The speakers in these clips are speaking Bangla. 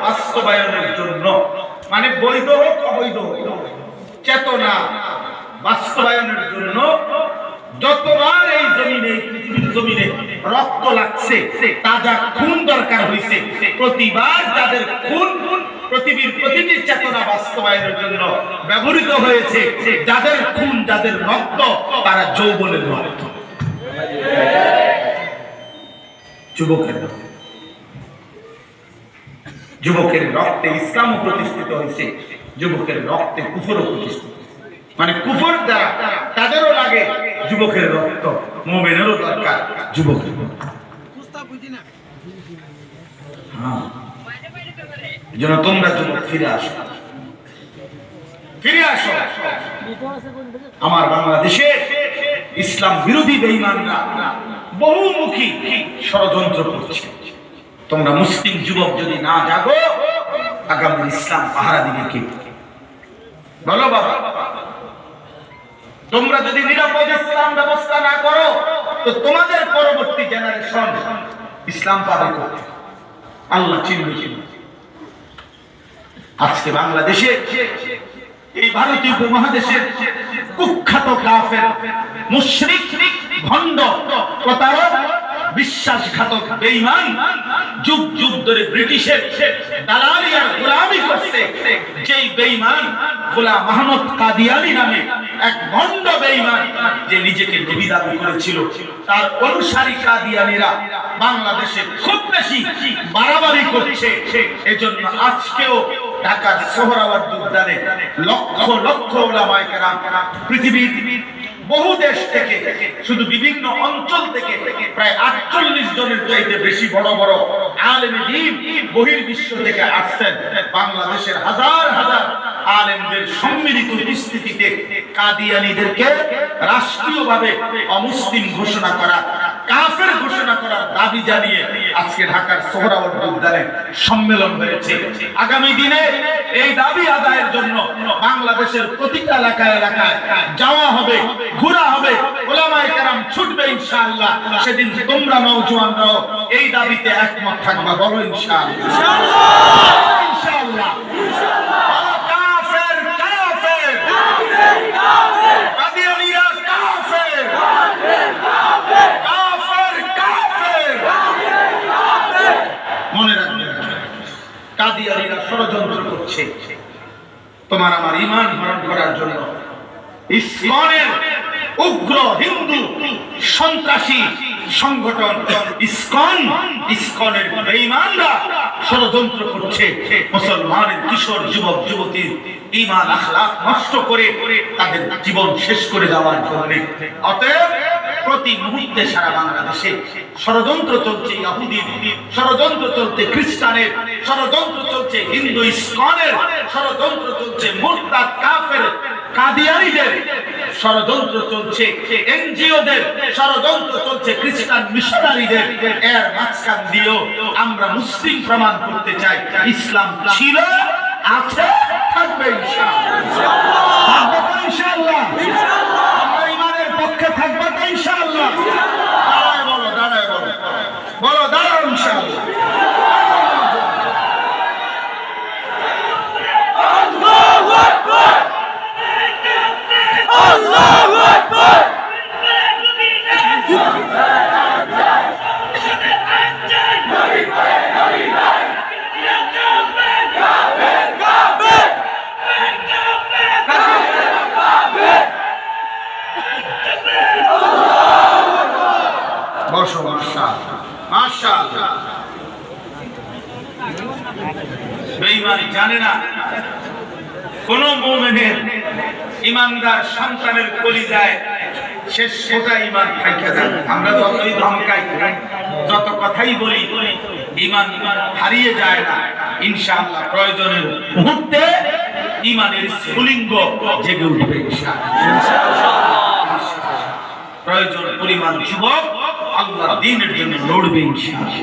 বাস্তবায়নের জন্য, মানে বৈধ হোক অবৈধ হোক, চেতনা বাস্তবায়নের জন্য যতবার এই জমিনে, পৃথিবীর জমিনে রক্ত লাগছে, তাজা খুন দরকার হয়েছে, প্রতিবার যাদের খুন পৃথিবীর প্রতিটি চেতনা বাস্তবায়নের জন্য ব্যবহৃত হয়েছে, যাদের খুন, যাদের রক্ত, তারা যৌবনের রক্ত, যুবকের রক্ত। যুবকের রক্তে ইসলামও প্রতিষ্ঠিত হয়েছে, যুবকের রক্তে কুফরও প্রতিষ্ঠিত, মানে কুফর দ্বারা তাদেরও লাগে যুবকের রক্ত, মুমিনেরও দরকার যুবকের রক্ত। যেন তোমরা যুবক ফিরে আসো, ফিরে আসো। আমার বাংলাদেশে ইসলাম বিরোধী বেঈমানরা বহুমুখী ষড়যন্ত্র করছে। তোমরা মুসলিম যুবক যদি না জাগো, আগামী ইসলাম পাহারা দিবে কে? বলো বাবা। তোমরা যদি নিরাপদ ইসলাম ব্যবস্থা না করো, তো তোমাদের পরবর্তী জেনারেশন ইসলাম পাবে কোথায়? আল্লাহ চিনবে। আজকে বাংলাদেশে, এই ভারতীয় উপমহাদেশের কুখ্যাত কাফের, মুশরিক, ভণ্ড, প্রতারক, বিশ্বাসঘাতক, বেঈমান, যুগ যুগ ধরে ব্রিটিশের দালালি আর গোলামি করছে যেই বেঈমান গোলাম মাহমুদ কাদিয়ানী নামে এক ভণ্ড বেঈমান, যে নিজেকে নবী দাবি করেছিল, তার অনুসারী কাদিয়ানীরা বাংলাদেশে খুব বেশি বাড়াবাড়ি করছে। এজন্য আজকেও ঢাকার সোহরাওয়ার্দী উদ্যানে লক্ষ লক্ষ উলামায়ে কেরাম পৃথিবীর বহু দেশ থেকে, শুধু বিভিন্ন অঞ্চল থেকে প্রায় 48 জনের চাইতে বেশি বড় বড় আলেমে দ্বীন বহির্বিশ্ব থেকে আসছেন। বাংলাদেশের হাজার হাজার আলেমদের সম্মিলিত উপস্থিতিতে কাদিয়ানীদেরকে রাষ্ট্রীয়ভাবে অমুসলিম ঘোষণা করা, কাফের ঘোষণা করার দাবি জানিয়ে আজকে ঢাকার সোহরাওয়ার্দী উদ্যানে সম্মেলন হয়েছে। আগামী দিনে এই দাবি আদায়ের জন্য বাংলাদেশের প্রতিটা এলাকায় এলাকায় যাওয়া হবে, ঘোরা হবে, উলামায়ে কেরাম ছুটবে ইনশাআল্লাহ। সেদিন তোমরা নওজোয়ানরাও এই দাবিতে একমত থাকবা, বলো ইনশাআল্লাহ। ইনশাআল্লাহ। মনে রাখবেন, কাদিয়ানীরা ষড়যন্ত্র করছে তোমার আমার ঈমান হরণ করার জন্য। ইসকনের উগ্র হিন্দু সন্ত্রাসী সংগঠন ইসকনের বেঈমানরা ষড়যন্ত্র করছে মুসলমানের কিশোর যুবক যুবতীর ঈমান আখলাক নষ্ট করে তাদের জীবন শেষ করে দেওয়ার জন্য। অতএব প্রতি মুহূর্তে সারা বাংলাদেশে ষড়যন্ত্র চলছে, ইহুদির ষড়যন্ত্র চলছে, খ্রিস্টানের ষড়যন্ত্র চলছে, হিন্দু ইসকনের ষড়যন্ত্র চলছে, মুরতাদ কাফের কাদিয়ানীদের ষড়যন্ত্র চলছে, এনজিওদের ষড়যন্ত্র চলছে, খ্রিস্টান মিশনারিদের। এর মাঝখান দিয়েও আমরা মুসলিম প্রমাণ করতে চাই ইসলাম ছিল, আছে, থাকবে ইনশাআল্লাহ। আমরা ঈমানের পক্ষে থাকবো তো ইনশাআল্লাহ। দাঁড়ায় বলো, দাঁড়ায় বলো, বলো দাঁড়াও ইনশাআল্লাহ। আল্লাহু আকবার, আল্লাহু আকবার। বসো, মাশাআল্লাহ, মাশাআল্লাহ। বেঈমান জানে না কোন মুমিনের ঈমানদার সন্তানের কলিজায় শেষ ফোঁটা ঈমান থাইকা যায়। আমরা যতই ধমকাই, যত কথাই বলি, ঈমান হারিয়ে যায় না। ইনশাআল্লাহ প্রয়োজনের মুহূর্তে ঈমানের স্ফুলিঙ্গ জেগে উঠবে ইনশাআল্লাহ। প্রয়োজন পরিমাণ যুবক আল্লাহর দ্বীনের জন্য লড়বে ইনশাআল্লাহ।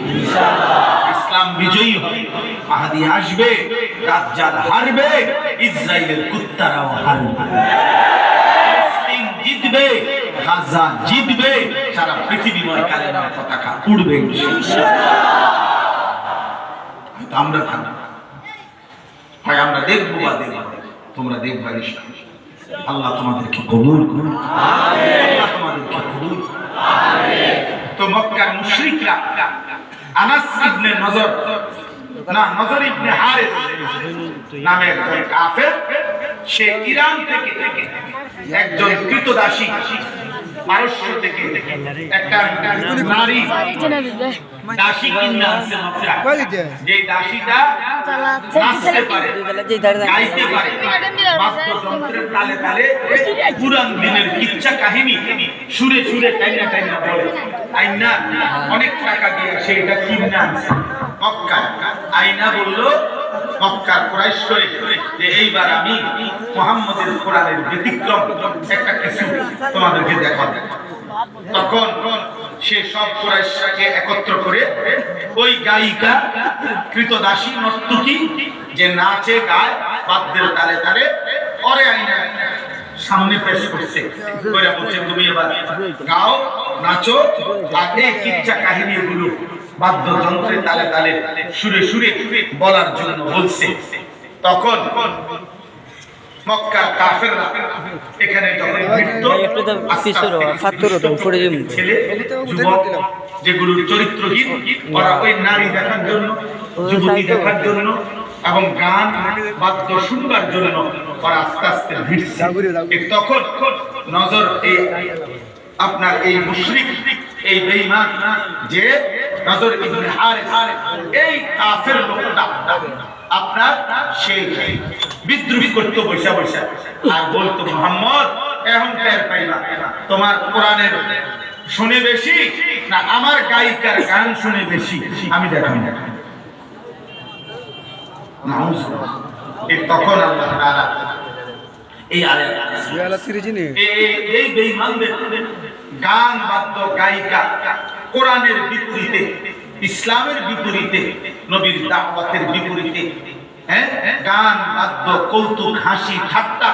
ইসলাম বিজয়ী হবে, মাহদী আসবে, দাজ্জাল হারবে, ইসরাইলের কুত্তারাও হারবে, মুসলিম জিতবে, গাজা জিতবে, সারা পৃথিবীময় কালেমার পতাকা উড়বে ইনশাআল্লাহ। আমরা থাকব, হয় আমরা দেখবো বা দেখবো, তোমরা দেখবা ইনশাআল্লাহ। আল্লাহ তোমাদেরকে কবুল করুন, আল্লাহ তোমাদেরকে কবুল করুন। তো মক্কার মুশরিকরা আনাস ইবনে নজর ইবনে হারিস নামে একজন কাফের, সে ইরান থেকে একজন কৃতদাসী পারস্য থেকে একটা নারী দাসী কিনে আনছে মক্কা। যে দাসীটা নাচতে পারে, গাইতে পারে, বাদ্যযন্ত্রের তালে তালে পুরান দিনের কিচ্ছা কাহিনী সুরে সুরে টাইনা টাইনা বলে। আইনা অনেক টাকা দিয়ে সেটা কিনে আনছে মক্কা। আইনা বললো মক্কার কুরাইশ যে এইবার আমি মুহাম্মদের কোরআনের ব্যতিক্রম একটা কিছু তোমাদেরকে দেখাবো। তখন সে সব কুরাইশকে একত্র করে ওই গায়িকা কৃতদাসী নর্তকী যে নাচে গায় বাদ্যের তালে তালে পরে আইনা সামনে পেশ করছে, কইরা বলছে তুমি এবার গাও নাচো আর এই কিচ্ছা কাহিনীগুলো বাদ্যযন্ত্রের তালে তালে সুরে সুরে বলার জন্য বলছে। তখন মক্কার কাফেররা এখানে যখন ছেলে যুবক যেগুলোর চরিত্রহীন, ওরা ওই নারী দেখার জন্য, যুবতী দেখার জন্য এবং গান বাদ্য শুনবার জন্য ওরা আস্তে আস্তে ভিড়ছে। তখন নজর এই আপনার এই মুশরিক, এই বেঈমান যে নজর ইবনে হারিস, এই কাফের লোকটা আপনার সেই বিদ্রোহী করতে বসে বসে আর বলতো মুহাম্মদ এখন টের পাইবা তোমার কোরআনের শুনে বেশি না আমার গায়িকার গান শুনে বেশি, আমি দেখাই না। তখন আল্লাহ তাআলা এই বেঈমানদের গান বাদ্য গায়িকা কোরআনের বিপরীতে, ইসলামের বিপরীতে, নবীর দাওয়াতের বিপরীতে গান বাদ্য কৌতুক হাসি ঠাট্টা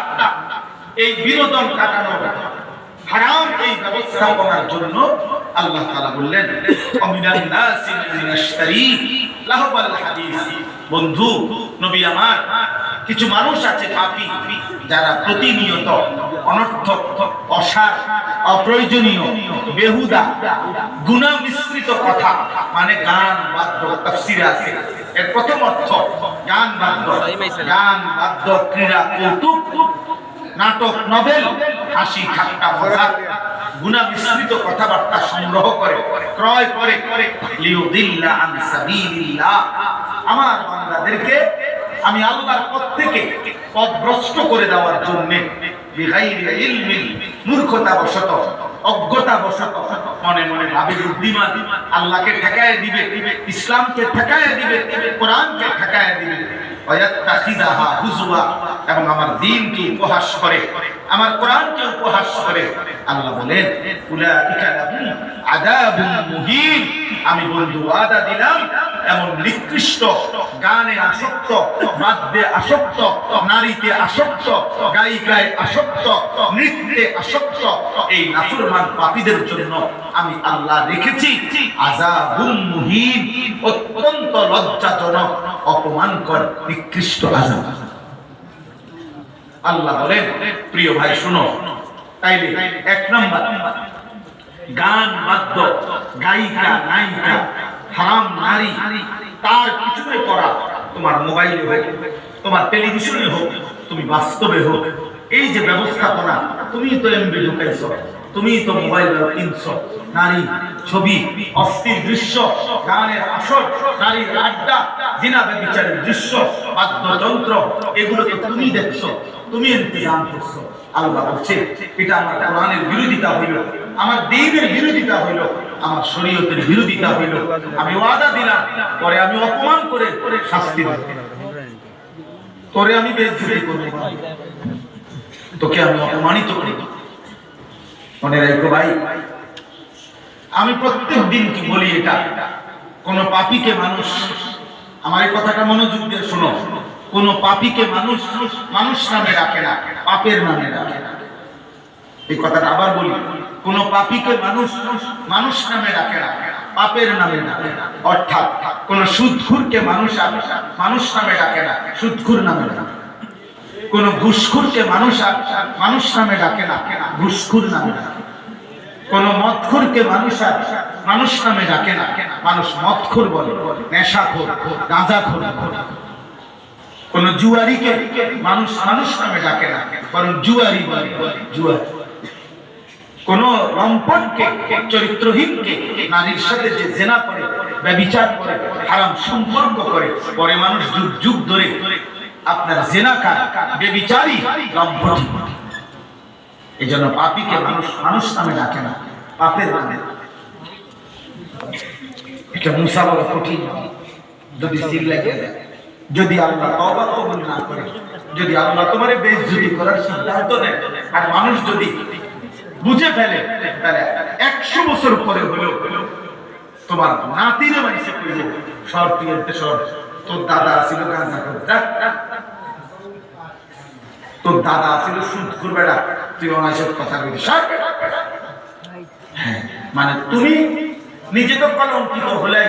এই বিনোদন কাটানো হারাম এই ব্যবস্থাপনার জন্য আল্লাহ তাআলা বললেন অমিনান নাসি মান ইয়াশতারি লাহবাল হাদিস। বন্ধু নবী আমার, কিছু মানুষ আছে পাপী যারা প্রতিনিয়ত অনর্থক, অসার, অপ্রয়োজনীয়, বেহুদা, গুনাহ মিশ্রিত কথা, মানে গান বাদ্য, তাফসীরে আছে এর প্রথম অর্থ গান বাদ্য, ক্রীড়া, কৌতুক, নাটক, নভেল, হাসি ঠাট্টা, মজাক, গুনাহ মিশ্রিত কথাবার্তা সংগ্রহ করে ক্রয় করে লিউদিল্লা আন সাবিলিল্লাহ, আমার বান্দাদেরকে আমি আল্লাহর পথ থেকে পথভ্রষ্ট করে দেওয়ার জন্য বিগাইরি ইলমিন, মূর্খতাবশত, অজ্ঞতাবশত মনে মনে ভাবে বুদ্ধিমান আল্লাহকে ঠেকায় দিবে, ইসলামকে ঠেকায় দিবে, কোরআনকে ঠেকায় দিবে, ওয়ায়াত্তাখিযাহা হুজওয়া, এবং আমার দ্বীনকে উপহাস করে, আমার কোরআনকে উপহাস করে। আল্লাহ বলেন উলাইকা লাহুম আযাবুন মুহিন, আমি বন্ধু ওয়াদা দিলাম এমন নিকৃষ্ট, গানে আসক্ত, বাদ্যে আসক্ত, নারীতে আসক্ত, গায়িকায় আসক্ত, নৃত্যে আসক্ত এই নাফরমান পাপীদের জন্য আমি আল্লাহ রেখেছি আযাবুন মুহিন, অত্যন্ত লজ্জাজনক, অপমানকর, নিকৃষ্ট আযাব। আল্লাহ বলেন প্রিয় ভাই শুনো, তাইলে এক নাম্বার গান বাদ্য, গায়িকা নায়িকা, হারাম নারী, তার পিছনে পড়া, তোমার মোবাইলে হোক, তোমার টেলিভিশনে হোক, তুমি বাস্তবে হোক, এই যে ব্যবস্থাপনা, তুমি তো এমবি ঢুকাইছ, তুমি তো মোবাইল কিনছো, নারী ছবি, অস্থির দৃশ্য, গানের আসর, নারীর আড্ডা, জিনা ব্যভিচারের দৃশ্য, বাদ্যযন্ত্র, এগুলো তো তুমি দেখছো, তুমি ইন্তজাম করছো। আল্লাহ বলছে এটা আমার কোরআনের বিরোধিতা হইল, আমার দ্বীনের বিরোধিতা হইল, আমার শরীয়তের বিরোধিতা হইল। আমি ওয়াদা দিলাম পরে আমি অপমান করে শাস্তি দেব, পরে আমি বেইজ্জতি করব, তোকে আমি অপমানিত করি। মনে রাখো ভাই, আমি প্রত্যেক দিন কি বলি, এটা কোন পাপীকে মানুষ, আমার এই কথাটা মনোযোগ দিয়ে শোনো, কোন পাপীকে মানুষ মানুষ নামে রাখে না, পাপের নামে রাখে না। এই কথাটা আবার বলি, কোন পাপীকে মানুষ মানুষ নামে রাখে না, পাপের নামে ডাকে। অর্থাৎ কোন সুদখোরকে মানুষ নামে ডাকে না, সুদখোর নামে ডাকে। কোন ঘুষখোরকে মানুষ নামে ডাকে না, ঘুষখোর নামে ডাকে। কোন মদখোরকে মানুষ নামে ডাকে না, মানুষ মদখোর বলে, নেশাখোর, গাঁজাখোর। কোন জুয়ারিকে মানুষ নামে ডাকে না, বরং জুয়ারি বলে, জুয়ারি। কোন লম্পটকে, চরিত্রহীনকে, নারীর সাথে যে জেনা করে, ব্যভিচার করে, হারাম সম্পর্ক করে, পরে মানুষ যুগ যুগ ধরে আপনার জেনাকার, ব্যভিচারী, লম্পট। এই জন্য পাপীকে মানুষ নামে ডাকে না, পাপের নামে। এটা মুসা বড় কঠিন। যদি সিল লাগে, যদি আল্লাহ তওবা কবুল না করে, যদি আল্লাহ তোমারে বেইজ্জতি করার সিদ্ধান্ত নেয়, আর মানুষ যদি বুঝে ফেলে, তাহলে 100 বছর পরে হলেও তোমার নাতিরে মাইসে কইল, সর তুই এতে সর, তোর দাদা ছিল গাঁজা খোর, তোর দাদা ছিল সুদখোর, বেটা তুই অনাসব কথা কইছিস। হ্যাঁ, মানে তুমি নিজে তো কলঙ্কিত হলে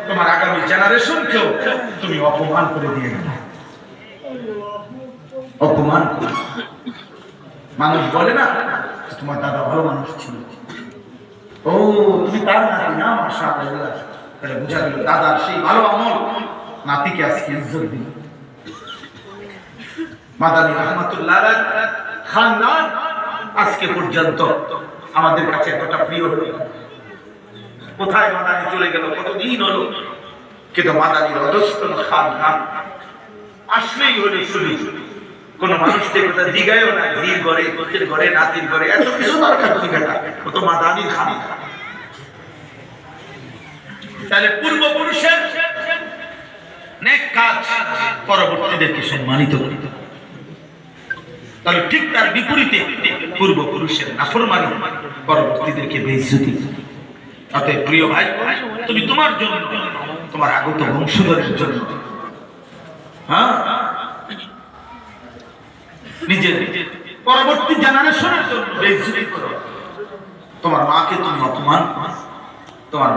তোমার আগামী জেনারেশনকেও তুমি অপমান করে দিয়ে গেলে। অপমান করে। মানুষ বলে না তোমার দাদা ভালো মানুষ ছিল, ও তুমি তার নাতি না, মাশাআল্লাহ, তাহলে বুঝা গেল দাদার সেই ভালো আমল নাতিকে আজকে ইজ্জত দিল। মাদানী রাহমাতুল্লাহ আলাইহি খানদান আজকে পর্যন্ত আমাদের কাছে এতটা প্রিয় হলো। কোথায় মাদানী চলে গেল, কতদিন হলো, কিন্তু মাদানীর অধস্তন খানদান আসলেই হলে শুনি কোন মানুষকে কথা জিগায়ও না, জির ঘরে, কোচের ঘরে, নাতির ঘরে, এত কিছু দরকার কি বেটা, ও তো মাদানীর খানদান। তাহলে পূর্বপুরুষের নেক কাজ পরবর্তীদেরকে সম্মানিত করে, তাহলে ঠিক তার বিপরীতে পূর্বপুরুষের নাফরমানি পরবর্তীদেরকে বেইজ্জতি। অতএব প্রিয় ভাই, তুমি তোমার জন্য, তোমার আগত বংশধরের জন্য, হ্যাঁ, নিজের পরবর্তী জেনারেশনের জন্য বেইজ্জতি করো। তোমার মাকে তুমি অপমান, তোমার